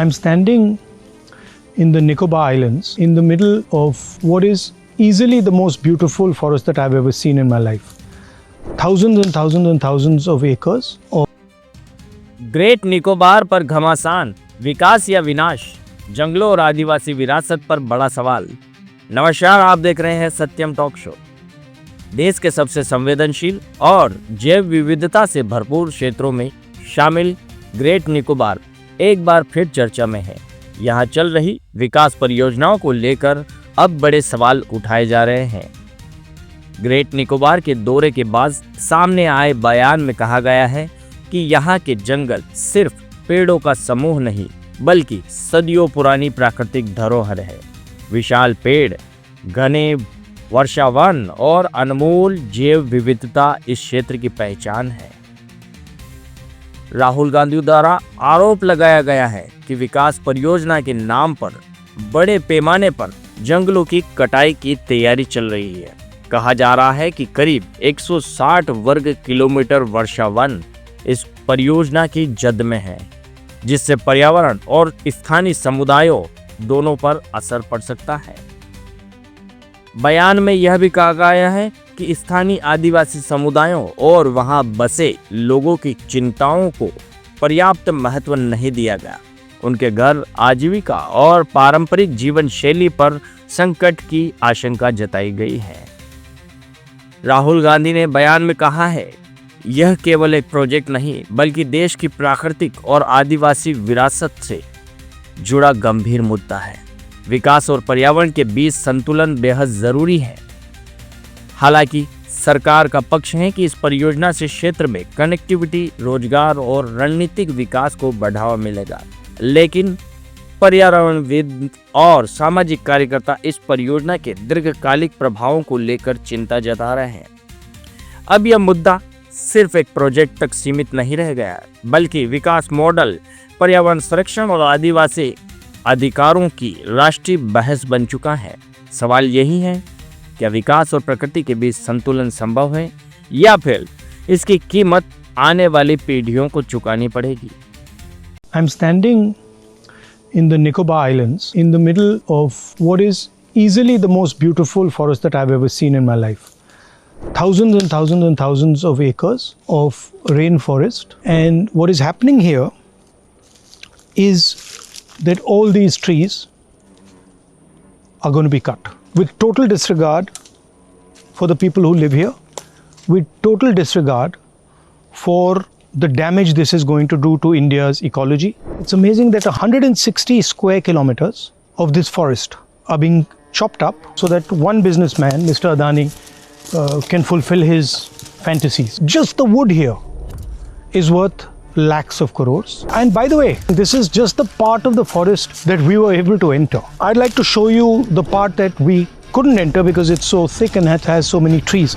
I'm standing in the Nicobar Islands in the middle of what is easily the most beautiful forest that I've ever seen in my life. Thousands and thousands and thousands of acres of great Nicobar पर घमासान, विकास या विनाश, जंगलों और आदिवासी विरासत पर बड़ा सवाल। नमस्कार, आप देख रहे हैं सत्यम टॉक शो। देश के सबसे संवेदनशील और जैव विविधता से भरपूर क्षेत्रों में शामिल ग्रेट निकोबार एक बार फिर चर्चा में है। यहाँ चल रही विकास परियोजनाओं को लेकर अब बड़े सवाल उठाए जा रहे हैं। ग्रेट निकोबार के दौरे के बाद सामने आए बयान में कहा गया है कि यहाँ के जंगल सिर्फ पेड़ों का समूह नहीं बल्कि सदियों पुरानी प्राकृतिक धरोहर है। विशाल पेड़, घने वर्षावन और अनमोल जैव विविधता इस क्षेत्र की पहचान है। राहुल गांधी द्वारा आरोप लगाया गया है कि विकास परियोजना के नाम पर बड़े पैमाने पर जंगलों की कटाई की तैयारी चल रही है। कहा जा रहा है कि करीब 160 वर्ग किलोमीटर वर्षावन इस परियोजना की जद में है, जिससे पर्यावरण और स्थानीय समुदायों दोनों पर असर पड़ सकता है। बयान में यह भी कहा गया है कि स्थानीय आदिवासी समुदायों और वहां बसे लोगों की चिंताओं को पर्याप्त महत्व नहीं दिया गया। उनके घर, आजीविका और पारंपरिक जीवन शैली पर संकट की आशंका जताई गई है। राहुल गांधी ने बयान में कहा है, यह केवल एक प्रोजेक्ट नहीं बल्कि देश की प्राकृतिक और आदिवासी विरासत से जुड़ा गंभीर मुद्दा है। विकास और पर्यावरण के बीच संतुलन बेहद जरूरी है। हालांकि सरकार का पक्ष है कि इस परियोजना से क्षेत्र में कनेक्टिविटी, रोजगार और रणनीतिक विकास को बढ़ावा मिलेगा, लेकिन पर्यावरणविद और सामाजिक कार्यकर्ता इस परियोजना के दीर्घकालिक प्रभावों को लेकर चिंता जता रहे हैं। अब यह मुद्दा सिर्फ एक प्रोजेक्ट तक सीमित नहीं रह गया है, बल्कि विकास मॉडल, पर्यावरण संरक्षण और आदिवासी अधिकारों की राष्ट्रीय बहस बन चुका है। सवाल यही है, क्या विकास और प्रकृति के बीच संतुलन संभव है या फिर इसकी कीमत आने वाली पीढ़ियों को चुकानी पड़ेगी? I'm standing in the Nicobar Islands in the middle of what is easily the most beautiful forest that I've ever seen in my life. Thousands and thousands and thousands of acres of rainforest, and what is happening here is that all these trees are going to be cut with total disregard for the people who live here, with total disregard for the damage this is going to do to India's ecology. It's amazing that 160 square kilometers of this forest are being chopped up so that one businessman, Mr. Adani, can fulfill his fantasies. Just the wood here is worth lakhs of crores. And by the way, this is just the part of the forest that we were able to enter. I'd like to show you the part that we couldn't enter because it's so thick and it has so many trees.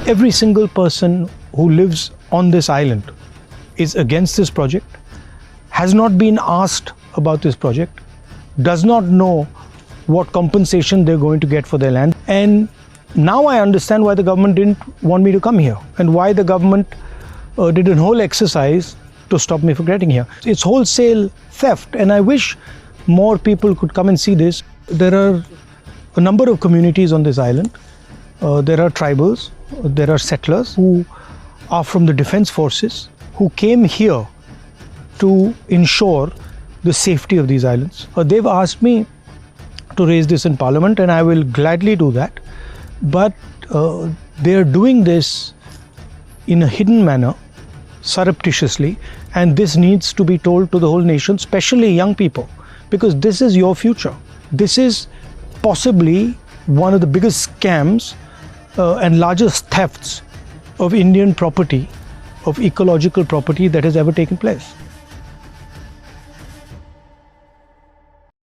Every single person who lives on this island is against this project, has not been asked about this project, does not know what compensation they're going to get for their land. And now I understand why the government didn't want me to come here and why the government did a whole exercise to stop me from getting here. It's wholesale theft, and I wish more people could come and see this. There are a number of communities on this island. There are tribals, there are settlers who are from the defense forces who came here to ensure the safety of these islands. They've asked me to raise this in Parliament, and I will gladly do that. But they are doing this in a hidden manner, surreptitiously, and this needs to be told to the whole nation, especially young people, because this is your future. This is possibly one of the biggest scams and largest thefts of Indian property, of ecological property that has ever taken place.